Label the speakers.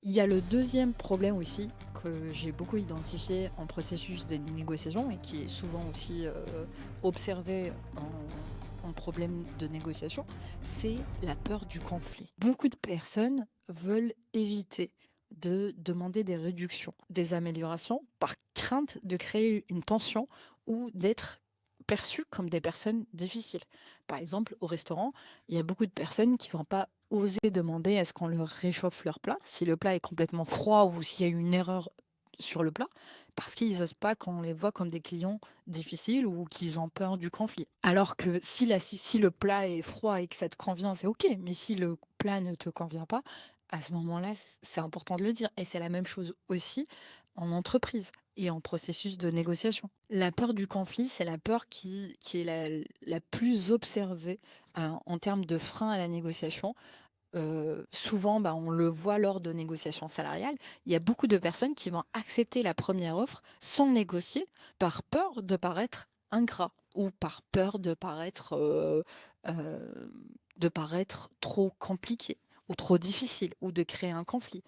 Speaker 1: Il y a le deuxième problème aussi que j'ai beaucoup identifié en processus de négociation et qui est souvent aussi observé en problème de négociation, c'est la peur du conflit. Beaucoup de personnes veulent éviter de demander des réductions, des améliorations par crainte de créer une tension ou d'être perçues comme des personnes difficiles. Par exemple, au restaurant, il y a beaucoup de personnes qui vont pas oser demander à ce qu'on leur réchauffe leur plat, si le plat est complètement froid ou s'il y a une erreur sur le plat, parce qu'ils osent pas qu'on les voit comme des clients difficiles ou qu'ils ont peur du conflit. Alors que si le plat est froid et que ça te convient, c'est OK, mais si le plat ne te convient pas, à ce moment-là, c'est important de le dire et c'est la même chose aussi en entreprise et en processus de négociation. La peur du conflit, c'est la peur qui est la plus observée, en termes de frein à la négociation. Souvent, bah, on le voit lors de négociations salariales, il y a beaucoup de personnes qui vont accepter la première offre sans négocier par peur de paraître ingrat ou par peur de paraître trop compliqué ou trop difficile ou de créer un conflit.